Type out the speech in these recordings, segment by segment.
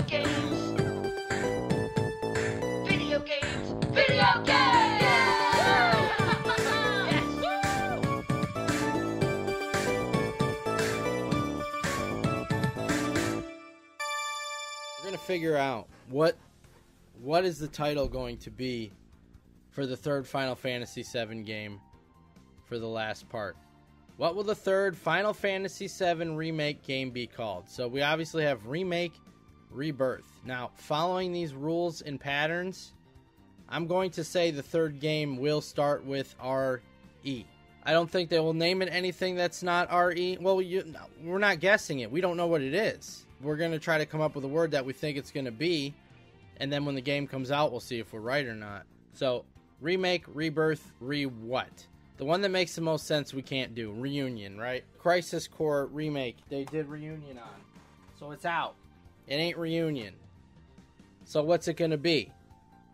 games. Video games. Video games. Yes. We're gonna figure out what is the title going to be for the third Final Fantasy VII game for the last part. What will the third Final Fantasy VII Remake game be called? So we obviously have Remake, Rebirth. Now, following these rules and patterns, I'm going to say the third game will start with RE. I don't think they will name it anything that's not RE. Well, we're not guessing it. We don't know what it is. We're going to try to come up with a word that we think it's going to be, and then when the game comes out, we'll see if we're right or not. So, Remake, Rebirth, Re-what? The one that makes the most sense we can't do. Reunion, right? Crisis Core Remake. They did Reunion on. So it's out. It ain't Reunion. So what's it going to be?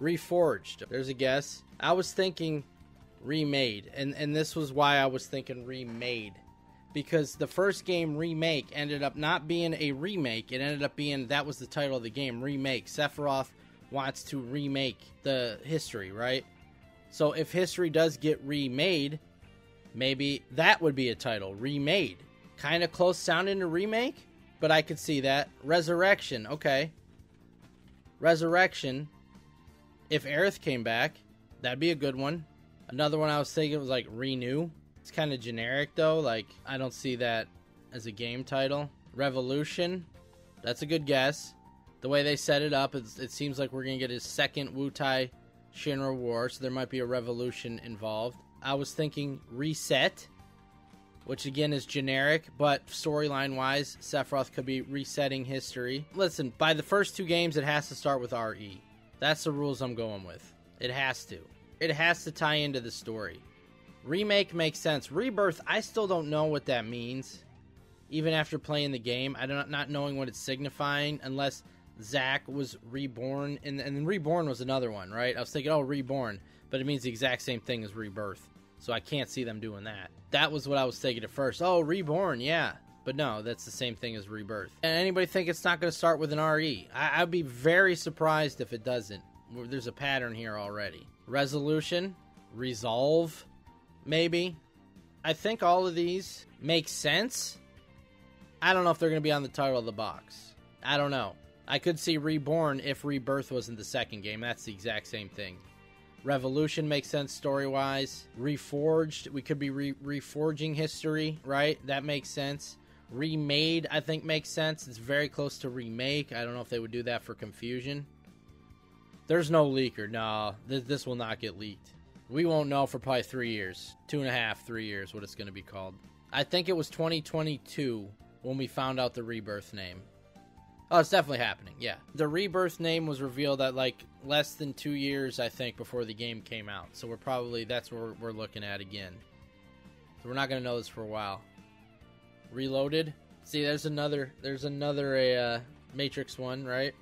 Reforged. There's a guess. I was thinking Remade. And this was why I was thinking Remade. Because the first game, Remake, ended up not being a remake. It ended up being, that was the title of the game, Remake. Sephiroth wants to remake the history, right? So if history does get remade, maybe that would be a title. Remade. Kind of close sounding to remake, but I could see that. Resurrection. Okay. Resurrection. If Aerith came back, that'd be a good one. Another one I was thinking was like Renew. It's kind of generic though. Like, I don't see that as a game title. Revolution. That's a good guess. The way they set it up, it seems like we're going to get his second Wutai Shinra War, so there might be a revolution involved. I was thinking Reset, which again is generic, but storyline wise, Sephiroth could be resetting history. Listen, by the first two games, it has to start with RE. That's the rules I'm going with. It has to. It has to tie into the story. Remake makes sense. Rebirth, I still don't know what that means. Even after playing the game, I don't, not knowing what it's signifying, unless Zack was reborn, and reborn was another one, right? I was thinking, oh, reborn, but it means the exact same thing as rebirth, so I can't see them doing that. That was what I was thinking at first. Oh, reborn, yeah, but no, that's the same thing as rebirth. And anybody think it's not going to start with an RE? I'd be very surprised if it doesn't. There's a pattern here already. Resolution, resolve, maybe. I think all of these make sense. I don't know if they're going to be on the title of the box. I don't know. I could see Reborn if Rebirth wasn't the second game. That's the exact same thing. Revolution makes sense story-wise. Reforged, we could be reforging history, right? That makes sense. Remade, I think, makes sense. It's very close to Remake. I don't know if they would do that for confusion. There's no leaker. No, this will not get leaked. We won't know for probably 3 years. 2.5, 3 years, what it's going to be called. I think it was 2022 when we found out the Rebirth name. Oh, it's definitely happening, yeah. The Rebirth name was revealed at like less than 2 years, I think, before the game came out. So we're probably, that's what we're looking at again. So we're not going to know this for a while. Reloaded. See, there's another Matrix one, right?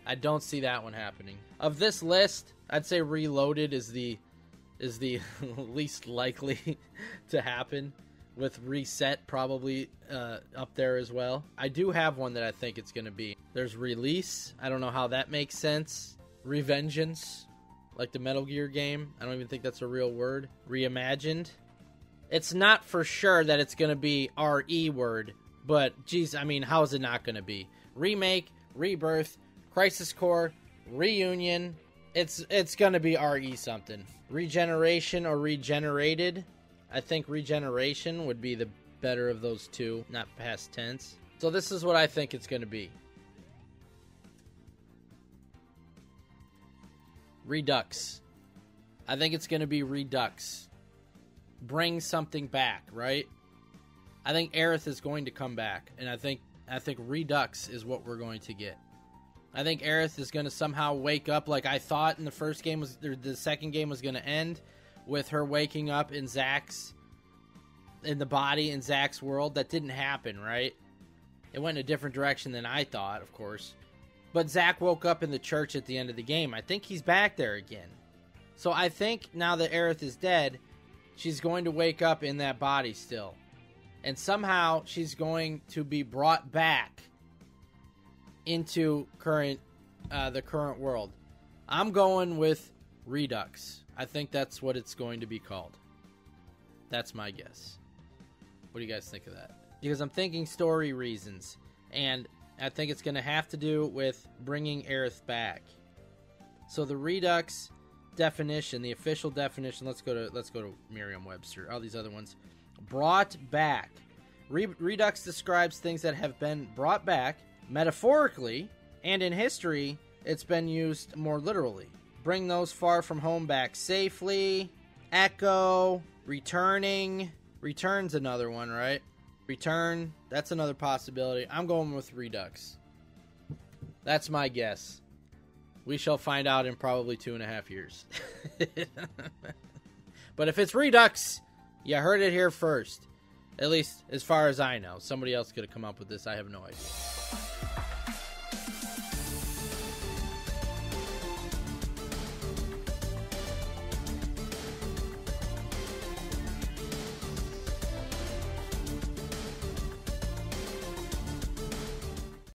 I don't see that one happening. Of this list, I'd say Reloaded is the least likely to happen. With Reset probably up there as well. I do have one that I think it's going to be. There's Release. I don't know how that makes sense. Revengeance, like the Metal Gear game. I don't even think that's a real word. Reimagined. It's not for sure that it's going to be RE word, but geez, I mean, how is it not going to be? Remake, Rebirth, Crisis Core, Reunion. It's going to be RE something. Regeneration or Regenerated. I think Regeneration would be the better of those two, not past tense. So this is what I think it's going to be. Redux. I think it's going to be Redux. Bring something back, right? I think Aerith is going to come back, and I think Redux is what we're going to get. I think Aerith is going to somehow wake up like I thought in the first game was, the second game was going to end. With her waking up in the body in Zack's world. That didn't happen, right? It went in a different direction than I thought, of course. But Zack woke up in the church at the end of the game. I think he's back there again. So I think now that Aerith is dead, she's going to wake up in that body still. And somehow she's going to be brought back into the current world. I'm going with Redux. I think that's what it's going to be called. That's my guess. What do you guys think of that? Because I'm thinking story reasons, and I think it's going to have to do with bringing Aerith back. So the Redux definition, the official definition, let's go to Merriam-Webster. All these other ones. Brought back. Redux describes things that have been brought back metaphorically, and in history, it's been used more literally. Bring those far from home back safely. Echo. Returning. Return's another one, right? Return. That's another possibility. I'm going with Redux. That's my guess. We shall find out in probably 2.5 years. But if it's Redux, you heard it here first. At least as far as I know. Somebody else could have come up with this. I have no idea.